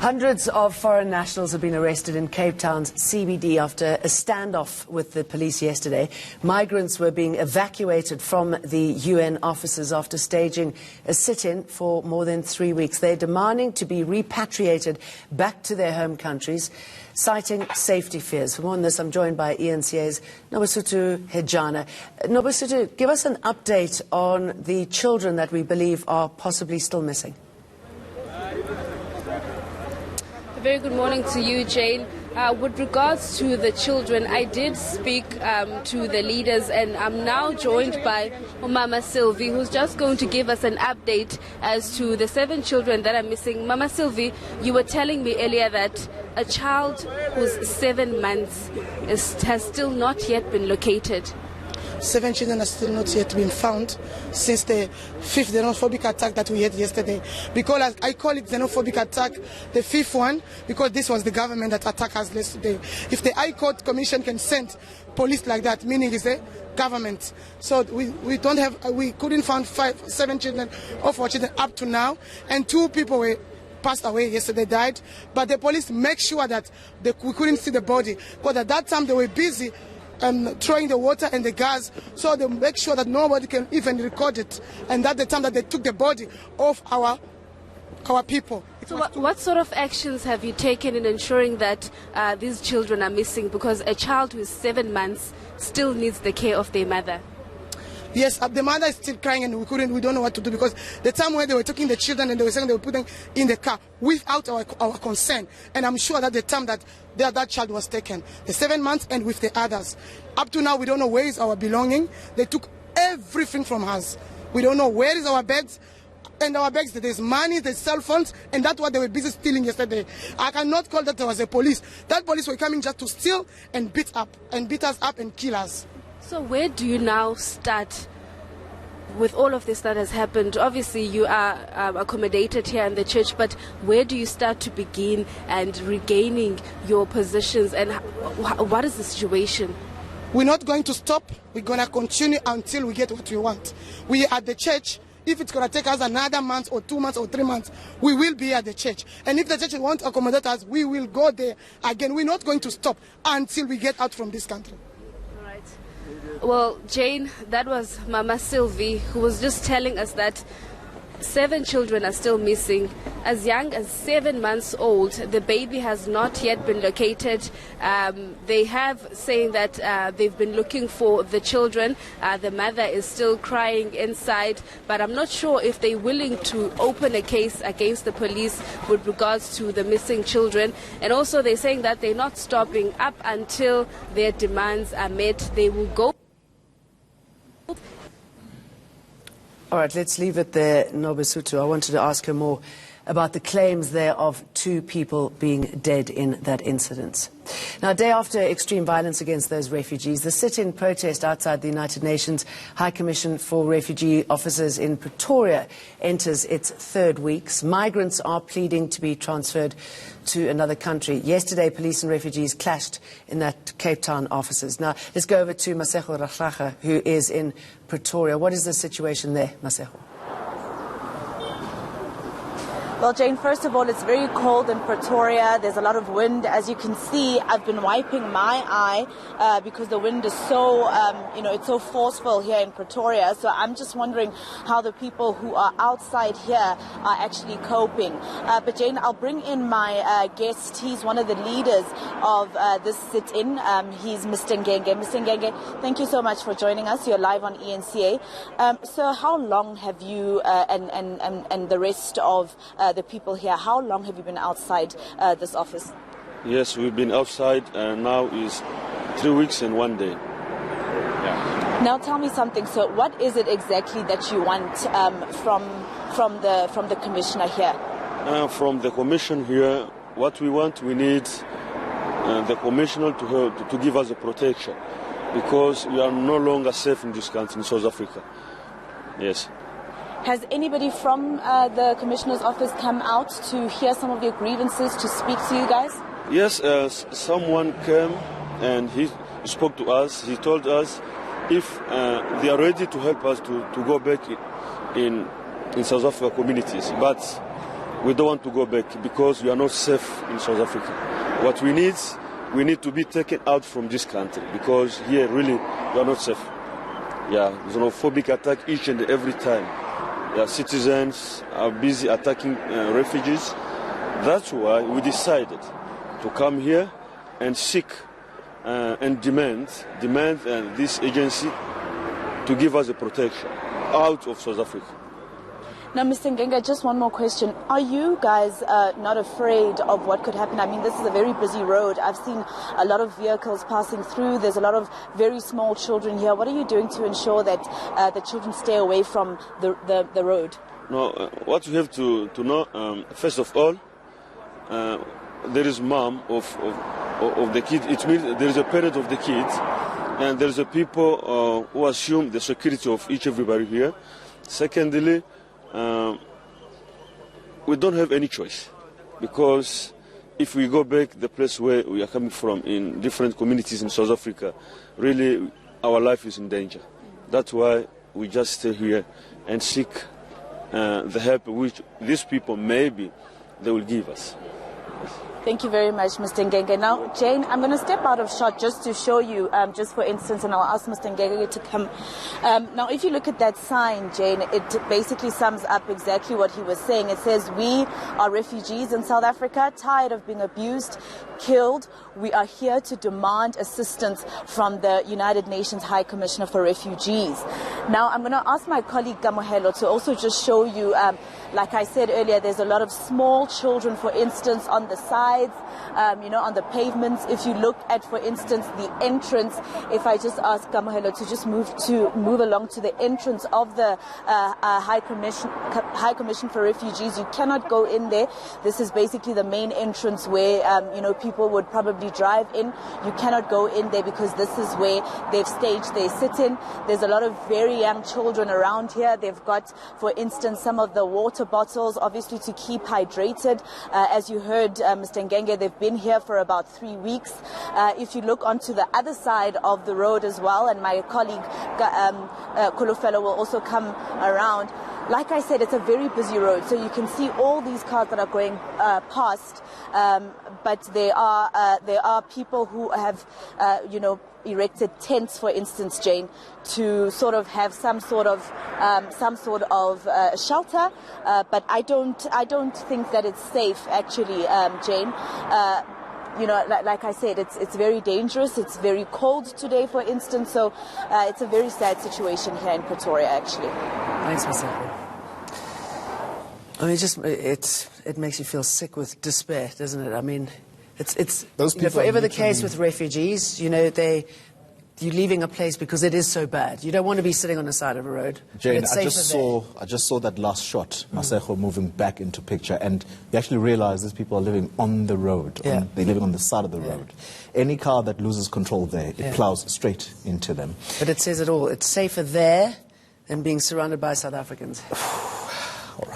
Hundreds of foreign nationals have been arrested in Cape Town's CBD after a standoff with the police yesterday. Migrants were being evacuated from the UN offices after staging a sit-in for more than 3 weeks. They're demanding to be repatriated back to their home countries, citing safety fears. For more on this, I'm joined by ENCA's Nobasutu Hejana. Nobasutu, give us an update on the children that we believe are possibly still missing. A very good morning to you, Jane. With regards to the children, I did speak to the leaders, and I'm now joined by Mama Sylvie, who's just going to give us an update as to the 7 children that are missing. Mama Sylvie, you were telling me earlier that a child who's 7 months has still not yet been located. 7 children are still not yet been found since the 5th xenophobic attack that we had yesterday. Because I call it xenophobic attack, the 5th one, because this was the government that attacked us yesterday. If the High Court Commission can send police like that, meaning it's the government. So we couldn't find 7 children of our children up to now, and 2 people were passed away yesterday, died. But the police make sure that we couldn't see the body, because at that time they were busy throwing the water and the gas, so they make sure that nobody can even record it. And that's the time that they took the body of our people. So what sort of actions have you taken in ensuring that these children are missing? Because a child who is 7 months still needs the care of their mother. Yes, the mother is still crying, and we don't know what to do, because the time when they were taking the children and they were saying they were putting in the car without our consent, and I'm sure that the time that that child was taken, the 7 months, and with the others. Up to now, we don't know where is our belonging. They took everything from us. We don't know where is our bags. And our bags, there's money, there's cell phones, and that's what they were busy stealing yesterday. I cannot call that there was a police. That police were coming just to steal and beat us up and kill us. So where do you now start with all of this that has happened? Obviously, you are accommodated here in the church, but where do you start to begin and regaining your positions, and what is the situation? We're not going to stop. We're going to continue until we get what we want. We are at the church. If it's going to take us another month or 2 months or 3 months, we will be at the church. And if the church wants to accommodate us, we will go there again. We're not going to stop until we get out from this country. Well, Jane, that was Mama Sylvie, who was just telling us that 7 children are still missing. As young as 7 months old, the baby has not yet been located. They have saying that they've been looking for the children. The mother is still crying inside, but I'm not sure if they're willing to open a case against the police with regards to the missing children. And also they're saying that they're not stopping up until their demands are met. They will go. All right, let's leave it there, Nobasutu. I wanted to ask her more about the claims there of 2 people being dead in that incident. Now, a day after extreme violence against those refugees, the sit-in protest outside the United Nations High Commission for Refugee Officers in Pretoria enters its 3rd week. Migrants are pleading to be transferred to another country. Yesterday, police and refugees clashed in that Cape Town offices. Now, let's go over to Masego Rahlaga, who is in Pretoria. What is the situation there, Masego? Well, Jane, first of all, it's very cold in Pretoria. There's a lot of wind. As you can see, I've been wiping my eye because the wind is so, it's so forceful here in Pretoria. So I'm just wondering how the people who are outside here are actually coping. But Jane, I'll bring in my guest. He's one of the leaders of this sit-in. He's Mr. Ngenge. Mr. Ngenge, thank you so much for joining us. You're live on ENCA. So how long have you and the rest of the people here, how long have you been outside this office? Yes, we've been outside, and now is 3 weeks and 1 day. Yeah. Now tell me something. So what is it exactly that you want from the commissioner here? From the commission here, what we want, we need the commissioner to give us a protection, because we are no longer safe in this country, in South Africa. Yes. Has anybody from the Commissioner's office come out to hear some of your grievances, to speak to you guys? Yes, someone came and he spoke to us. He told us if they are ready to help us to go back in South Africa communities. But We don't want to go back because we are not safe in South Africa. What we need to be taken out from this country because here really we are not safe. Yeah, xenophobic attack each and every time. Yeah, citizens are busy attacking refugees. That's why we decided to come here and seek and demand this agency to give us a protection out of South Africa. Now, Mr. Ngenga, just one more question. Are you guys not afraid of what could happen? I mean, this is a very busy road. I've seen a lot of vehicles passing through. There's a lot of very small children here. What are you doing to ensure that the children stay away from the road? No, what you have to know, first of all, there is mom of the kid. It means there is a parent of the kid, and there is a people who assume the security of everybody here. Secondly, we don't have any choice because if we go back the place where we are coming from in different communities in South Africa, really our life is in danger. That's why we just stay here and seek the help which these people maybe they will give us. Thank you very much, Mr. Ngenge. Now, Jane, I'm going to step out of shot just to show you, just for instance, and I'll ask Mr. Ngenge to come. Now, if you look at that sign, Jane, it basically sums up exactly what he was saying. It says, we are refugees in South Africa, tired of being abused, killed. We are here to demand assistance from the United Nations High Commissioner for Refugees. Now, I'm going to ask my colleague Kamohelo to also just show you, like I said earlier, there's a lot of small children, for instance, on the sides, on the pavements. If you look at, for instance, the entrance, if I just ask Kamohelo to just move along to the entrance of the High Commission for Refugees, you cannot go in there. This is basically the main entrance where, people would probably drive in. You cannot go in there because this is where they've staged their sit-in. There's a lot of very young children around here. They've got, for instance, some of the water bottles, obviously to keep hydrated. As you heard, Mr. Ngenge, they've been here for about 3 weeks. If you look onto the other side of the road as well, and my colleague Kulufelo will also come around. Like I said, it's a very busy road, so you can see all these cars that are going past. But there are people who have, erected tents, for instance, Jane, to sort of have some sort of shelter. But I don't think that it's safe, actually, Jane. Like I said, it's very dangerous. It's very cold today, for instance. So it's a very sad situation here in Pretoria, actually. Thanks, Mr. I mean, it makes you feel sick with despair, doesn't it? I mean, it's forever the case with refugees. You're leaving a place because it is so bad. You don't want to be sitting on the side of a road. Jane, I just saw that last shot, Maseko moving back into picture, and you actually realize these people are living on the road. Yeah. They're living on the side of the road. Any car that loses control there, it plows straight into them. But it says it all. It's safer there than being surrounded by South Africans. All right.